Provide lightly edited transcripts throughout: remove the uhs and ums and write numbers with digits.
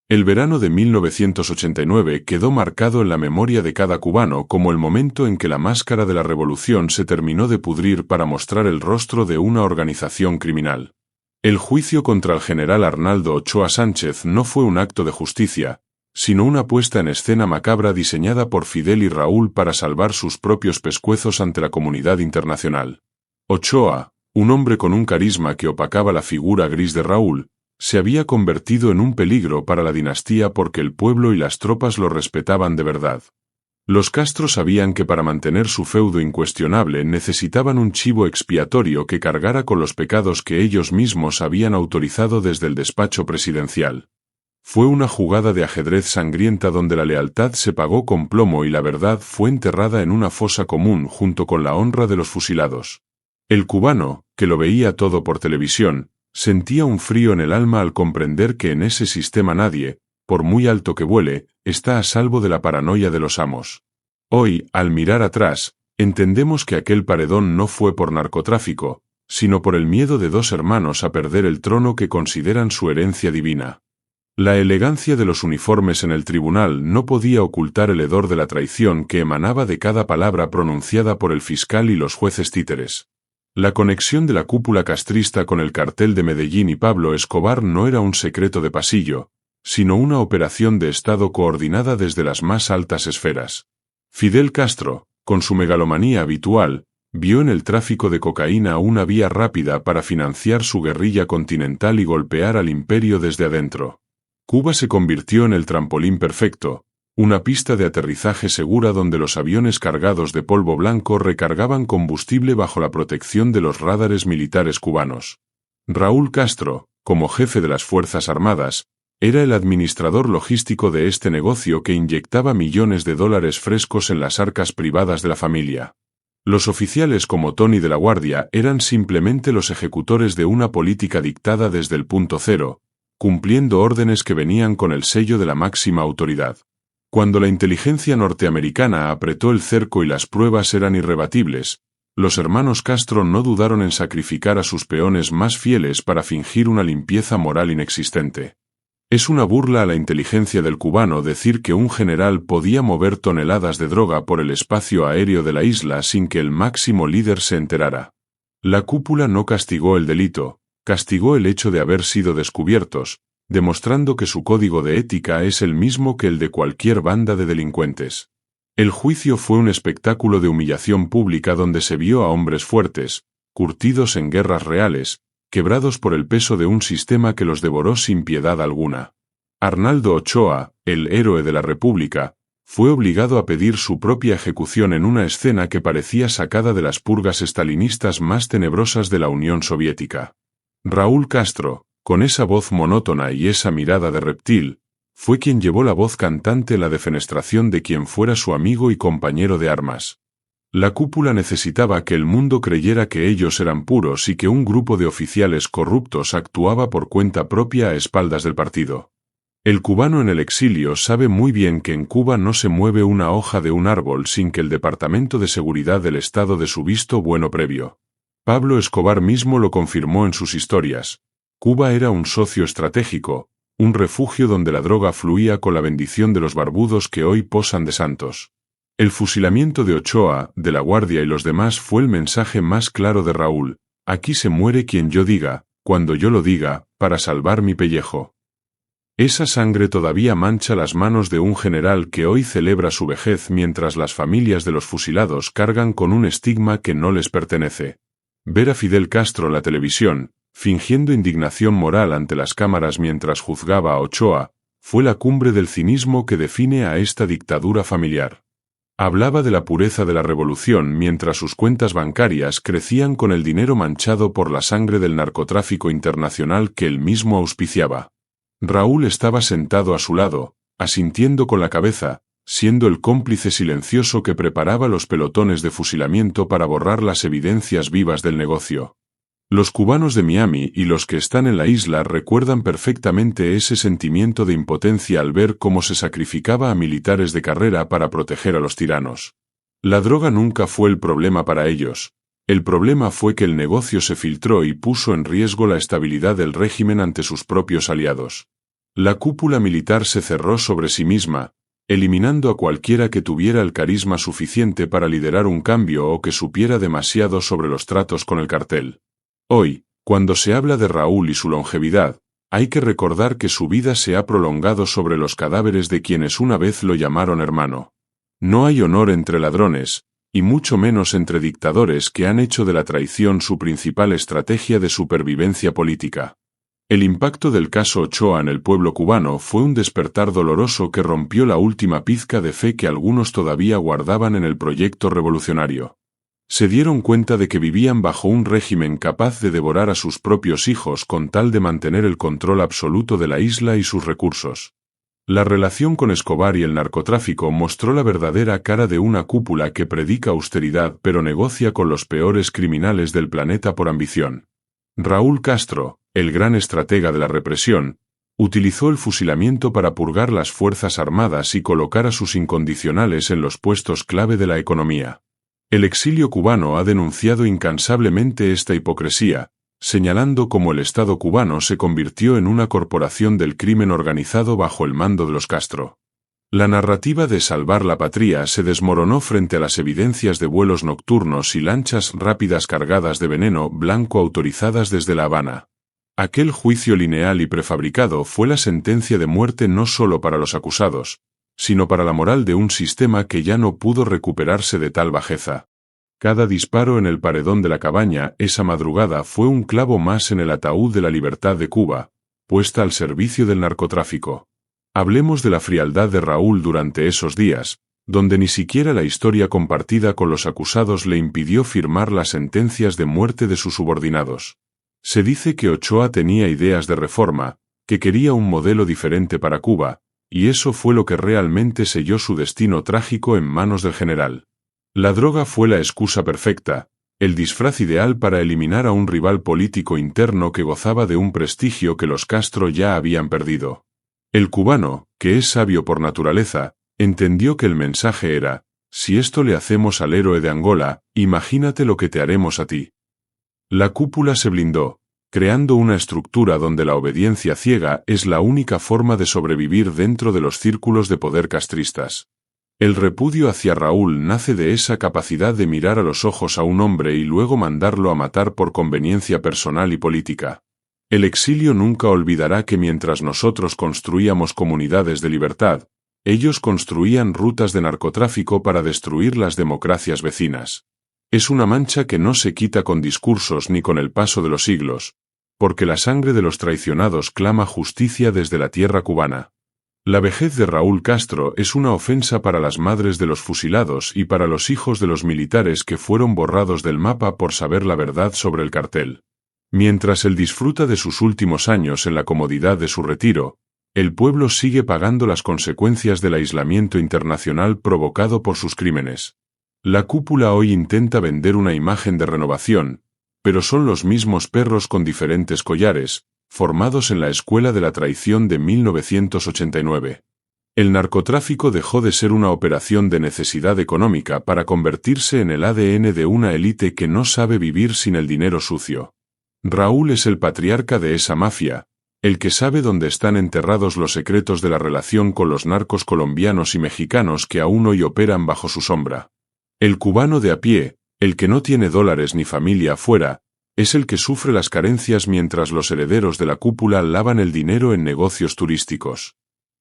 El verano de 1989 quedó marcado en la memoria de cada cubano como el momento en que la máscara de la revolución se terminó de pudrir para mostrar el rostro de una organización criminal. El juicio contra el general Arnaldo Ochoa Sánchez no fue un acto de justicia, sino una puesta en escena macabra diseñada por Fidel y Raúl para salvar sus propios pescuezos ante la comunidad internacional. Ochoa, un hombre con un carisma que opacaba la figura gris de Raúl, se había convertido en un peligro para la dinastía porque el pueblo y las tropas lo respetaban de verdad. Los Castro sabían que para mantener su feudo incuestionable necesitaban un chivo expiatorio que cargara con los pecados que ellos mismos habían autorizado desde el despacho presidencial. Fue una jugada de ajedrez sangrienta donde la lealtad se pagó con plomo y la verdad fue enterrada en una fosa común junto con la honra de los fusilados. El cubano, que lo veía todo por televisión, sentía un frío en el alma al comprender que en ese sistema nadie, por muy alto que vuele, está a salvo de la paranoia de los amos. Hoy, al mirar atrás, entendemos que aquel paredón no fue por narcotráfico, sino por el miedo de dos hermanos a perder el trono que consideran su herencia divina. La elegancia de los uniformes en el tribunal no podía ocultar el hedor de la traición que emanaba de cada palabra pronunciada por el fiscal y los jueces títeres. La conexión de la cúpula castrista con el cartel de Medellín y Pablo Escobar no era un secreto de pasillo, sino una operación de Estado coordinada desde las más altas esferas. Fidel Castro, con su megalomanía habitual, vio en el tráfico de cocaína una vía rápida para financiar su guerrilla continental y golpear al imperio desde adentro. Cuba se convirtió en el trampolín perfecto, una pista de aterrizaje segura donde los aviones cargados de polvo blanco recargaban combustible bajo la protección de los radares militares cubanos. Raúl Castro, como jefe de las Fuerzas Armadas, era el administrador logístico de este negocio que inyectaba millones de dólares frescos en las arcas privadas de la familia. Los oficiales como Tony de la Guardia eran simplemente los ejecutores de una política dictada desde el punto cero, cumpliendo órdenes que venían con el sello de la máxima autoridad. Cuando la inteligencia norteamericana apretó el cerco y las pruebas eran irrebatibles, los hermanos Castro no dudaron en sacrificar a sus peones más fieles para fingir una limpieza moral inexistente. Es una burla a la inteligencia del cubano decir que un general podía mover toneladas de droga por el espacio aéreo de la isla sin que el máximo líder se enterara. La cúpula no castigó el delito, castigó el hecho de haber sido descubiertos, demostrando que su código de ética es el mismo que el de cualquier banda de delincuentes. El juicio fue un espectáculo de humillación pública donde se vio a hombres fuertes, curtidos en guerras reales, quebrados por el peso de un sistema que los devoró sin piedad alguna. Arnaldo Ochoa, el héroe de la República, fue obligado a pedir su propia ejecución en una escena que parecía sacada de las purgas estalinistas más tenebrosas de la Unión Soviética. Raúl Castro, con esa voz monótona y esa mirada de reptil, fue quien llevó la voz cantante en la defenestración de quien fuera su amigo y compañero de armas. La cúpula necesitaba que el mundo creyera que ellos eran puros y que un grupo de oficiales corruptos actuaba por cuenta propia a espaldas del partido. El cubano en el exilio sabe muy bien que en Cuba no se mueve una hoja de un árbol sin que el Departamento de Seguridad del Estado dé su visto bueno previo. Pablo Escobar mismo lo confirmó en sus historias. Cuba era un socio estratégico, un refugio donde la droga fluía con la bendición de los barbudos que hoy posan de santos. El fusilamiento de Ochoa, de la Guardia y los demás fue el mensaje más claro de Raúl: aquí se muere quien yo diga, cuando yo lo diga, para salvar mi pellejo. Esa sangre todavía mancha las manos de un general que hoy celebra su vejez mientras las familias de los fusilados cargan con un estigma que no les pertenece. Ver a Fidel Castro en la televisión, fingiendo indignación moral ante las cámaras mientras juzgaba a Ochoa, fue la cumbre del cinismo que define a esta dictadura familiar. Hablaba de la pureza de la revolución mientras sus cuentas bancarias crecían con el dinero manchado por la sangre del narcotráfico internacional que él mismo auspiciaba. Raúl estaba sentado a su lado, asintiendo con la cabeza, siendo el cómplice silencioso que preparaba los pelotones de fusilamiento para borrar las evidencias vivas del negocio. Los cubanos de Miami y los que están en la isla recuerdan perfectamente ese sentimiento de impotencia al ver cómo se sacrificaba a militares de carrera para proteger a los tiranos. La droga nunca fue el problema para ellos. El problema fue que el negocio se filtró y puso en riesgo la estabilidad del régimen ante sus propios aliados. La cúpula militar se cerró sobre sí misma, eliminando a cualquiera que tuviera el carisma suficiente para liderar un cambio o que supiera demasiado sobre los tratos con el cartel. Hoy, cuando se habla de Raúl y su longevidad, hay que recordar que su vida se ha prolongado sobre los cadáveres de quienes una vez lo llamaron hermano. No hay honor entre ladrones, y mucho menos entre dictadores que han hecho de la traición su principal estrategia de supervivencia política. El impacto del caso Ochoa en el pueblo cubano fue un despertar doloroso que rompió la última pizca de fe que algunos todavía guardaban en el proyecto revolucionario. Se dieron cuenta de que vivían bajo un régimen capaz de devorar a sus propios hijos con tal de mantener el control absoluto de la isla y sus recursos. La relación con Escobar y el narcotráfico mostró la verdadera cara de una cúpula que predica austeridad pero negocia con los peores criminales del planeta por ambición. Raúl Castro, el gran estratega de la represión, utilizó el fusilamiento para purgar las fuerzas armadas y colocar a sus incondicionales en los puestos clave de la economía. El exilio cubano ha denunciado incansablemente esta hipocresía, señalando cómo el Estado cubano se convirtió en una corporación del crimen organizado bajo el mando de los Castro. La narrativa de salvar la patria se desmoronó frente a las evidencias de vuelos nocturnos y lanchas rápidas cargadas de veneno blanco autorizadas desde La Habana. Aquel juicio lineal y prefabricado fue la sentencia de muerte no solo para los acusados, sino para la moral de un sistema que ya no pudo recuperarse de tal bajeza. Cada disparo en el paredón de la cabaña esa madrugada fue un clavo más en el ataúd de la libertad de Cuba, puesta al servicio del narcotráfico. Hablemos de la frialdad de Raúl durante esos días, donde ni siquiera la historia compartida con los acusados le impidió firmar las sentencias de muerte de sus subordinados. Se dice que Ochoa tenía ideas de reforma, que quería un modelo diferente para Cuba, y eso fue lo que realmente selló su destino trágico en manos del general. La droga fue la excusa perfecta, el disfraz ideal para eliminar a un rival político interno que gozaba de un prestigio que los Castro ya habían perdido. El cubano, que es sabio por naturaleza, entendió que el mensaje era: si esto le hacemos al héroe de Angola, imagínate lo que te haremos a ti. La cúpula se blindó, creando una estructura donde la obediencia ciega es la única forma de sobrevivir dentro de los círculos de poder castristas. El repudio hacia Raúl nace de esa capacidad de mirar a los ojos a un hombre y luego mandarlo a matar por conveniencia personal y política. El exilio nunca olvidará que mientras nosotros construíamos comunidades de libertad, ellos construían rutas de narcotráfico para destruir las democracias vecinas. Es una mancha que no se quita con discursos ni con el paso de los siglos, porque la sangre de los traicionados clama justicia desde la tierra cubana. La vejez de Raúl Castro es una ofensa para las madres de los fusilados y para los hijos de los militares que fueron borrados del mapa por saber la verdad sobre el cartel. Mientras él disfruta de sus últimos años en la comodidad de su retiro, el pueblo sigue pagando las consecuencias del aislamiento internacional provocado por sus crímenes. La cúpula hoy intenta vender una imagen de renovación, pero son los mismos perros con diferentes collares, formados en la escuela de la traición de 1989. El narcotráfico dejó de ser una operación de necesidad económica para convertirse en el ADN de una élite que no sabe vivir sin el dinero sucio. Raúl es el patriarca de esa mafia, el que sabe dónde están enterrados los secretos de la relación con los narcos colombianos y mexicanos que aún hoy operan bajo su sombra. El cubano de a pie, el que no tiene dólares ni familia afuera, es el que sufre las carencias mientras los herederos de la cúpula lavan el dinero en negocios turísticos.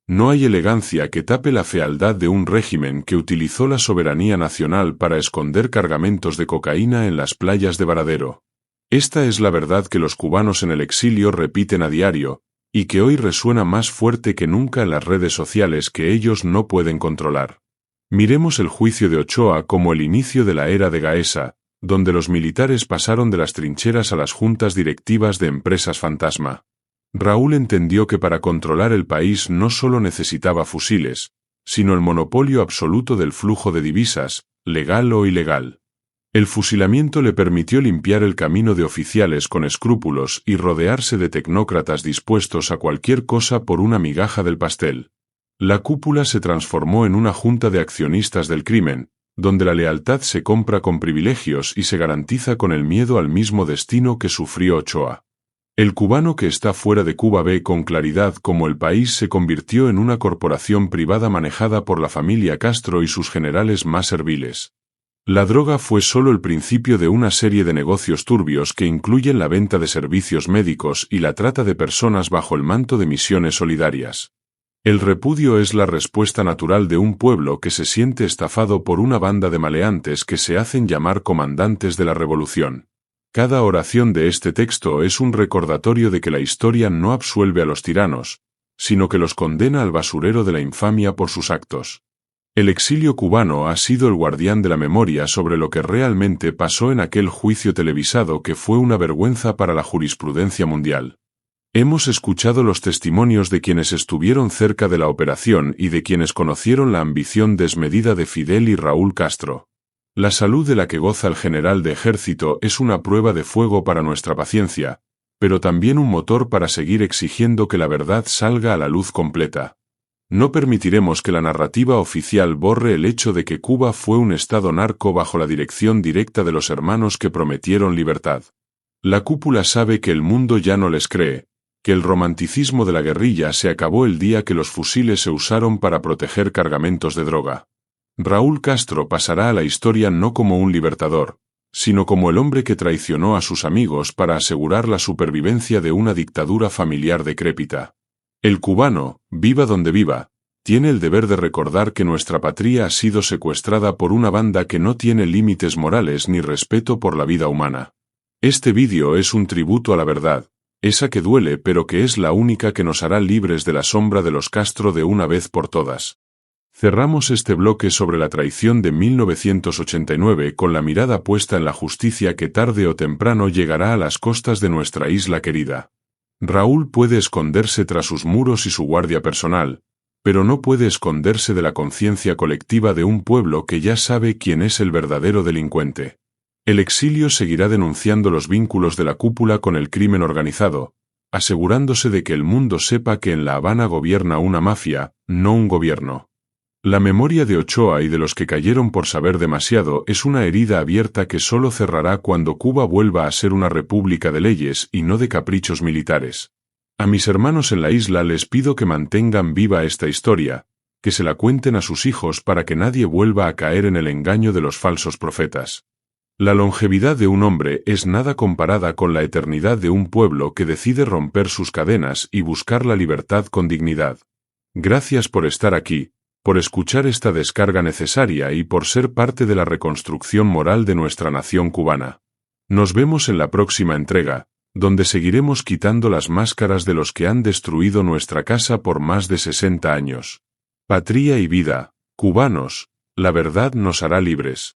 No hay elegancia que tape la fealdad de un régimen que utilizó la soberanía nacional para esconder cargamentos de cocaína en las playas de Varadero. Esta es la verdad que los cubanos en el exilio repiten a diario, y que hoy resuena más fuerte que nunca en las redes sociales que ellos no pueden controlar. Miremos el juicio de Ochoa como el inicio de la era de Gaesa, donde los militares pasaron de las trincheras a las juntas directivas de empresas fantasma. Raúl entendió que para controlar el país no solo necesitaba fusiles, sino el monopolio absoluto del flujo de divisas, legal o ilegal. El fusilamiento le permitió limpiar el camino de oficiales con escrúpulos y rodearse de tecnócratas dispuestos a cualquier cosa por una migaja del pastel. La cúpula se transformó en una junta de accionistas del crimen, donde la lealtad se compra con privilegios y se garantiza con el miedo al mismo destino que sufrió Ochoa. El cubano que está fuera de Cuba ve con claridad cómo el país se convirtió en una corporación privada manejada por la familia Castro y sus generales más serviles. La droga fue solo el principio de una serie de negocios turbios que incluyen la venta de servicios médicos y la trata de personas bajo el manto de misiones solidarias. El repudio es la respuesta natural de un pueblo que se siente estafado por una banda de maleantes que se hacen llamar comandantes de la revolución. Cada oración de este texto es un recordatorio de que la historia no absuelve a los tiranos, sino que los condena al basurero de la infamia por sus actos. El exilio cubano ha sido el guardián de la memoria sobre lo que realmente pasó en aquel juicio televisado que fue una vergüenza para la jurisprudencia mundial. Hemos escuchado los testimonios de quienes estuvieron cerca de la operación y de quienes conocieron la ambición desmedida de Fidel y Raúl Castro. La salud de la que goza el general de ejército es una prueba de fuego para nuestra paciencia, pero también un motor para seguir exigiendo que la verdad salga a la luz completa. No permitiremos que la narrativa oficial borre el hecho de que Cuba fue un estado narco bajo la dirección directa de los hermanos que prometieron libertad. La cúpula sabe que el mundo ya no les cree, que el romanticismo de la guerrilla se acabó el día que los fusiles se usaron para proteger cargamentos de droga. Raúl Castro pasará a la historia no como un libertador, sino como el hombre que traicionó a sus amigos para asegurar la supervivencia de una dictadura familiar decrépita. El cubano, viva donde viva, tiene el deber de recordar que nuestra patria ha sido secuestrada por una banda que no tiene límites morales ni respeto por la vida humana. Este vídeo es un tributo a la verdad, esa que duele pero que es la única que nos hará libres de la sombra de los Castro de una vez por todas. Cerramos este bloque sobre la traición de 1989 con la mirada puesta en la justicia que tarde o temprano llegará a las costas de nuestra isla querida. Raúl puede esconderse tras sus muros y su guardia personal, pero no puede esconderse de la conciencia colectiva de un pueblo que ya sabe quién es el verdadero delincuente. El exilio seguirá denunciando los vínculos de la cúpula con el crimen organizado, asegurándose de que el mundo sepa que en La Habana gobierna una mafia, no un gobierno. La memoria de Ochoa y de los que cayeron por saber demasiado es una herida abierta que solo cerrará cuando Cuba vuelva a ser una república de leyes y no de caprichos militares. A mis hermanos en la isla les pido que mantengan viva esta historia, que se la cuenten a sus hijos para que nadie vuelva a caer en el engaño de los falsos profetas. La longevidad de un hombre es nada comparada con la eternidad de un pueblo que decide romper sus cadenas y buscar la libertad con dignidad. Gracias por estar aquí, por escuchar esta descarga necesaria y por ser parte de la reconstrucción moral de nuestra nación cubana. Nos vemos en la próxima entrega, donde seguiremos quitando las máscaras de los que han destruido nuestra casa por más de 60 años. Patria y vida, cubanos, la verdad nos hará libres.